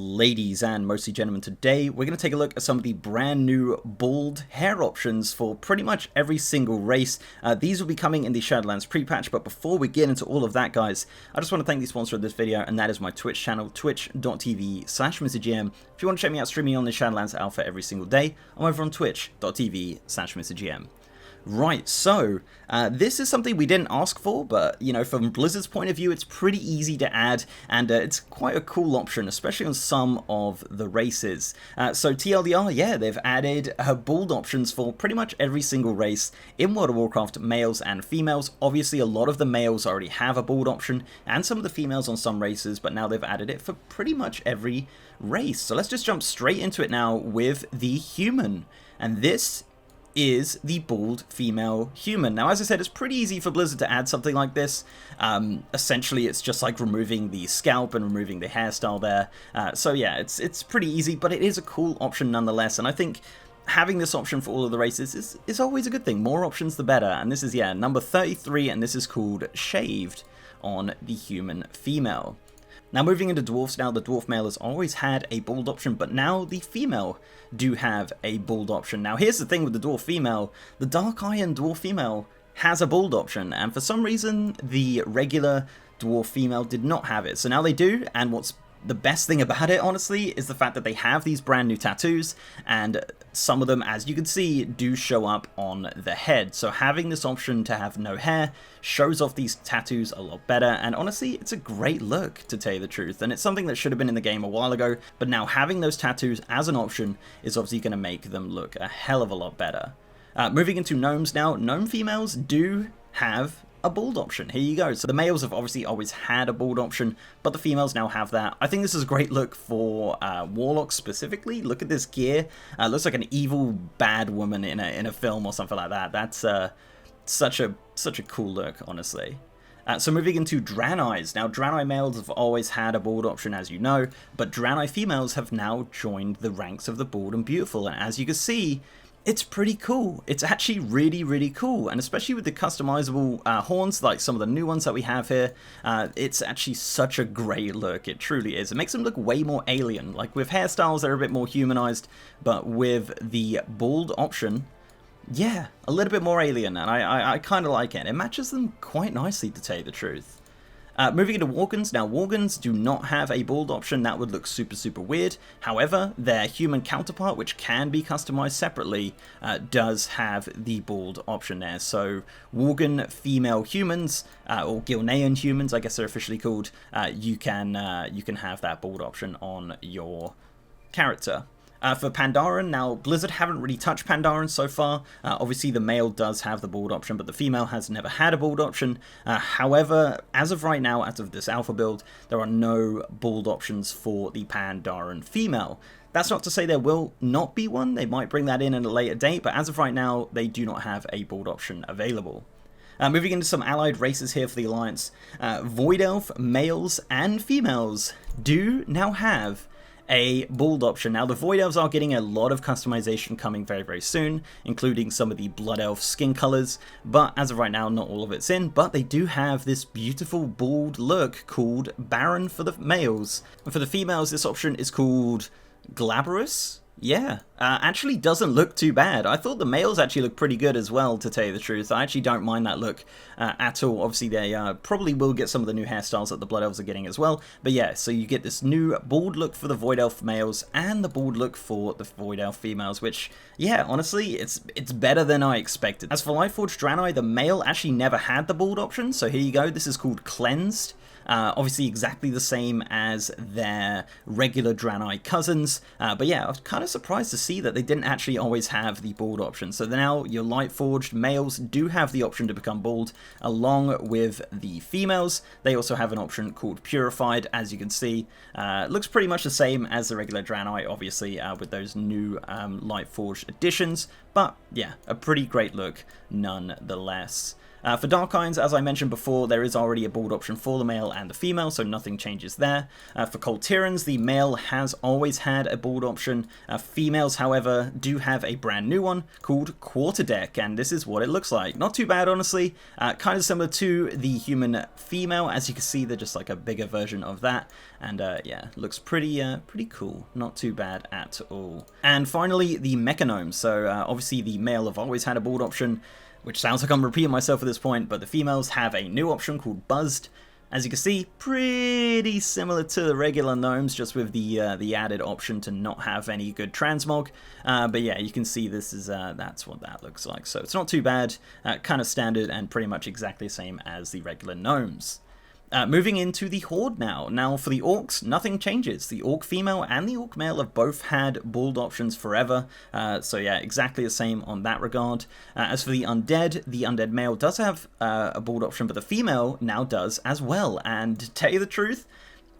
Ladies and mostly gentlemen, today we're going to take a look at some of the brand new bald hair options for pretty much every single race. These will be coming in the Shadowlands pre-patch, but before we get into all of that, guys, I just want to thank the sponsor of this video, and that is my Twitch channel, twitch.tv/MrGM. If you want to check me out streaming on the Shadowlands Alpha every single day, I'm over on twitch.tv/MrGM. Right, so this is something we didn't ask for, but you know, from Blizzard's point of view, it's pretty easy to add, and it's quite a cool option, especially on some of the races. So TLDR, yeah, they've added bald options for pretty much every single race in World of Warcraft, males and females. Obviously, a lot of the males already have a bald option, and some of the females on some races, but now they've added it for pretty much every race. So let's just jump straight into it now with the human, and this is the bald female human. Now, as I said, it's pretty easy for Blizzard to add something like this. Essentially, it's just like removing the scalp and removing the hairstyle there. So yeah, it's pretty easy, but it is a cool option nonetheless, and I think having this option for all of the races is always a good thing. More options, the better, and this is, yeah, number 33, and this is called Shaved on the human female. Now, moving into dwarfs now, the dwarf male has always had a bald option, but now the female do have a bald option. Now, here's the thing with the dwarf female. The Dark Iron dwarf female has a bald option, and for some reason, the regular dwarf female did not have it. So now they do, and what's the best thing about it, honestly, is the fact that they have these brand new tattoos, and some of them, as you can see, do show up on the head. So having this option to have no hair shows off these tattoos a lot better, and honestly, it's a great look, to tell you the truth. And it's something that should have been in the game a while ago, but now having those tattoos as an option is obviously going to make them look a hell of a lot better. Moving into gnomes now, gnome females do have a bald option. Here you go. So the males have obviously always had a bald option, but the females now have that. I think this is a great look for warlocks specifically. Look at this gear. Looks like an evil bad woman in a film or something like that. That's such a cool look, honestly. So moving into Draenei's. Now, Draenei males have always had a bald option, as you know, but Draenei females have now joined the ranks of the bald and beautiful, and as you can see, it's pretty cool. It's actually really, really cool, and especially with the customizable horns, like some of the new ones that we have here, it's actually such a great look. It truly is. It makes them look way more alien. Like with hairstyles, they're a bit more humanized, but with the bald option, yeah, a little bit more alien, and I kind of like it. It matches them quite nicely, to tell you the truth. Moving into Worgans. Now, Worgans do not have a bald option. That would look super, super weird. However, their human counterpart, which can be customized separately, does have the bald option there. So, Worgan female humans, or Gilnean humans, I guess they're officially called, you can have that bald option on your character. For Pandaren, now Blizzard haven't really touched Pandaren so far. Obviously the male does have the bald option, but the female has never had a bald option. However, as of right now, out of this alpha build, there are no bald options for the Pandaren female. That's not to say there will not be one. They might bring that in at a later date, but as of right now, they do not have a bald option available. Moving into some allied races here for the Alliance. Void Elf males and females do now have a bald option. Now, the Void Elves are getting a lot of customization coming very, very soon, including some of the Blood Elf skin colors, but as of right now, not all of it's in, but they do have this beautiful bald look called Baron for the males. And for the females, this option is called Glabrous. Yeah, actually doesn't look too bad. I thought the males actually look pretty good as well, to tell you the truth. I actually don't mind that look at all. Obviously, they probably will get some of the new hairstyles that the Blood Elves are getting as well. But yeah, so you get this new bald look for the Void Elf males and the bald look for the Void Elf females, which, yeah, honestly, it's better than I expected. As for Lightforged Draenei, the male actually never had the bald option, so here you go. This is called Cleansed. Obviously exactly the same as their regular Draenei cousins, but yeah, I was kind of surprised to see that they didn't actually always have the bald option. So now your Lightforged males do have the option to become bald, along with the females. They also have an option called Purified, as you can see. Looks pretty much the same as the regular Draenei, obviously, with those new Lightforged additions, but yeah, a pretty great look nonetheless. For Darkines, as I mentioned before, there is already a bald option for the male and the female, so nothing changes there. For Cold Tyrans, the male has always had a bald option. Females, however, do have a brand new one called Quarterdeck, and this is what it looks like. Not too bad, honestly. Kind of similar to the human female. As you can see, they're just like a bigger version of that, and yeah, looks pretty cool. Not too bad at all. And finally, the Mechanomes. So obviously the male have always had a bald option, which sounds like I'm repeating myself at this point, but the females have a new option called Buzzed. As you can see, pretty similar to the regular gnomes, just with the added option to not have any good transmog. But yeah, you can see this is that's what that looks like. So it's not too bad, kind of standard and pretty much exactly the same as the regular gnomes. Moving into the Horde now. Now for the Orcs, nothing changes. The Orc female and the Orc male have both had bald options forever. So yeah, exactly the same on that regard. As for the Undead male does have a bald option, but the female now does as well. And to tell you the truth,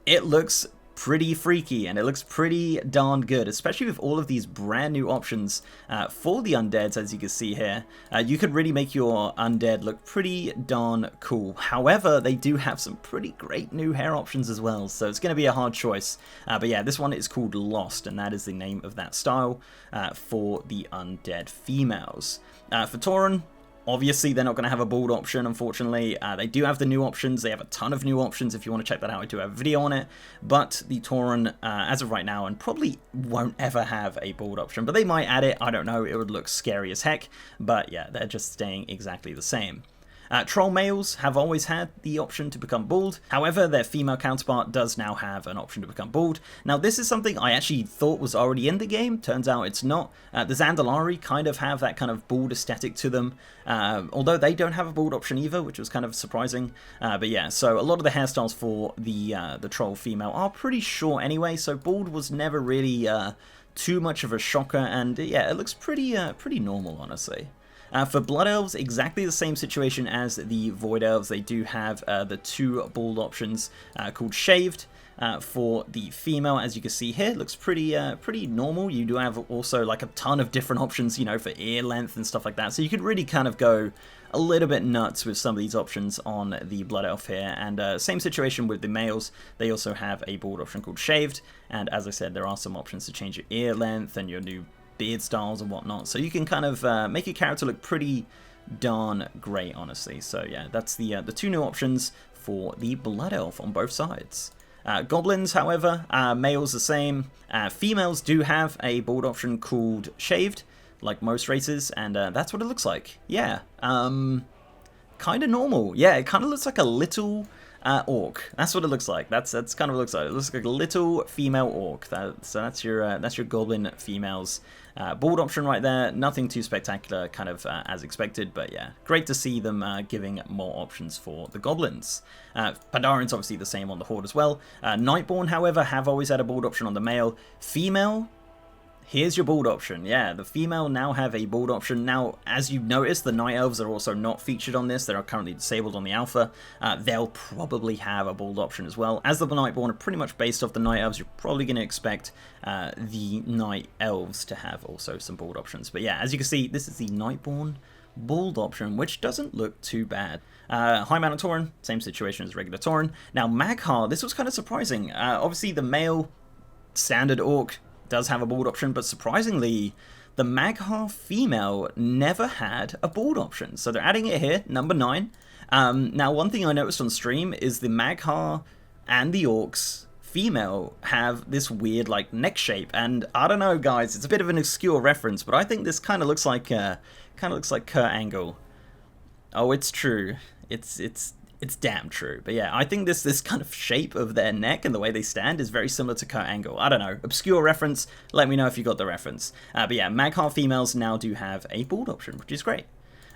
it looks pretty freaky and it looks pretty darn good, especially with all of these brand new options for the undeads. As you can see here, you could really make your undead look pretty darn cool. However, they do have some pretty great new hair options as well, so it's going to be a hard choice. But yeah, this one is called Lost, and that is the name of that style for the undead females. For Tauren, obviously, they're not going to have a bald option, unfortunately. They do have the new options. They have a ton of new options. If you want to check that out, I do have a video on it. But the Tauren, as of right now, and probably won't ever have a bald option. But they might add it. I don't know. It would look scary as heck. But yeah, they're just staying exactly the same. Troll males have always had the option to become bald. However, their female counterpart does now have an option to become bald. Now, this is something I actually thought was already in the game. Turns out it's not. The Zandalari kind of have that kind of bald aesthetic to them, although they don't have a bald option either, which was kind of surprising. But yeah, so a lot of the hairstyles for the troll female are pretty short anyway, so bald was never really too much of a shocker, and yeah, it looks pretty normal, honestly. For Blood Elves, exactly the same situation as the Void Elves. They do have the two bald options called Shaved. For the female, as you can see here, it looks pretty normal. You do have also like a ton of different options, you know, for ear length and stuff like that. So you could really kind of go a little bit nuts with some of these options on the Blood Elf here. And same situation with the males. They also have a bald option called Shaved. And as I said, there are some options to change your ear length and your new beard styles and whatnot, so you can kind of make your character look pretty darn great, honestly. So yeah, that's the two new options for the Blood Elf on both sides. Goblins, however, males the same. Females do have a bald option called Shaved, like most races, and that's what it looks like. Yeah, kind of normal. Yeah, it kind of looks like a little orc. That's what it looks like. That's kind of what it looks like. It looks like a little female orc. So that's your goblin females. Bald option right there. Nothing too spectacular, kind of as expected, but yeah, great to see them giving more options for the goblins. Pandarian's obviously the same on the Horde as well. Nightborn, however, have always had a bald option on the male. Female, here's your bald option. Yeah, the female now have a bald option. Now, as you noticed, the Night Elves are also not featured on this. They are currently disabled on the alpha. They'll probably have a bald option as well. As the Nightborn are pretty much based off the Night Elves, you're probably going to expect the Night Elves to have also some bald options. But yeah, as you can see, this is the Nightborn bald option, which doesn't look too bad. High Mountain Tauren, same situation as regular Tauren. Now, Mag'har, this was kind of surprising. Obviously, the male standard orc does have a bald option, but surprisingly, the Mag'har female never had a bald option. So they're adding it here, number 9. Now, one thing I noticed on stream is the Mag'har and the orcs female have this weird like neck shape, and I don't know, guys, it's a bit of an obscure reference, but I think this kind of looks like Kurt Angle. Oh, it's true. It's damn true. But yeah, I think this kind of shape of their neck and the way they stand is very similar to Kurt Angle. I don't know. Obscure reference. Let me know if you got the reference. But yeah, Mag'har females now do have a bald option, which is great.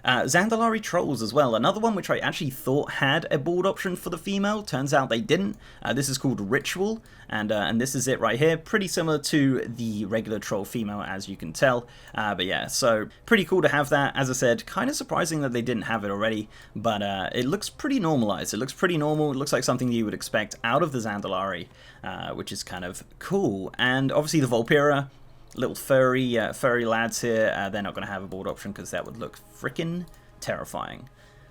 Zandalari Trolls as well. Another one which I actually thought had a bald option for the female. Turns out they didn't. This is called Ritual, and this is it right here. Pretty similar to the regular Troll female, as you can tell. But yeah, so pretty cool to have that. As I said, kind of surprising that they didn't have it already, but it looks pretty normalized. It looks pretty normal. It looks like something you would expect out of the Zandalari, which is kind of cool. And obviously the Volpira, little furry lads here, they're not going to have a bald option because that would look freaking terrifying.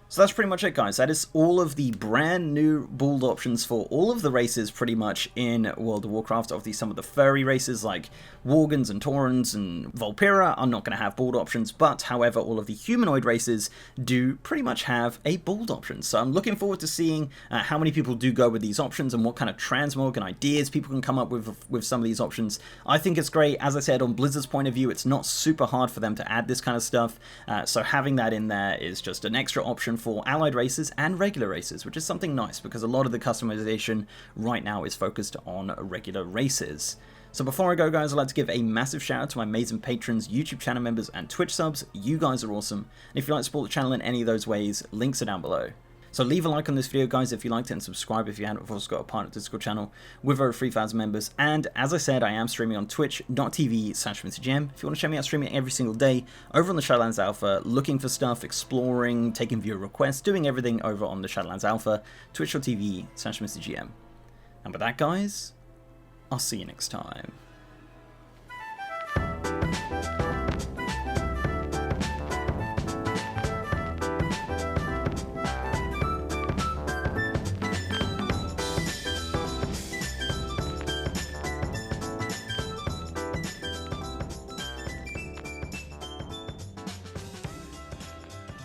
So that's pretty much it, guys. That is all of the brand new build options for all of the races pretty much in World of Warcraft. Obviously, some of the furry races like Worgens and Taurens and Volpira are not going to have build options, but however, all of the humanoid races do pretty much have a build option. So I'm looking forward to seeing how many people do go with these options and what kind of transmog and ideas people can come up with some of these options. I think it's great. As I said, on Blizzard's point of view, it's not super hard for them to add this kind of stuff. So having that in there is just an extra option for allied races and regular races, which is something nice because a lot of the customization right now is focused on regular races. So before I go, guys, I'd like to give a massive shout out to my amazing patrons, YouTube channel members, and Twitch subs. You guys are awesome. And if you'd like to support the channel in any of those ways, links are down below. So leave a like on this video, guys, if you liked it, and subscribe if you hadn't. We've also got a partner Discord channel with over 3,000 members. And as I said, I am streaming on twitch.tv/MrGM. If you want to check me out streaming every single day over on the Shadowlands Alpha, looking for stuff, exploring, taking viewer requests, doing everything over on the Shadowlands Alpha, twitch.tv/MrGM. And with that, guys, I'll see you next time.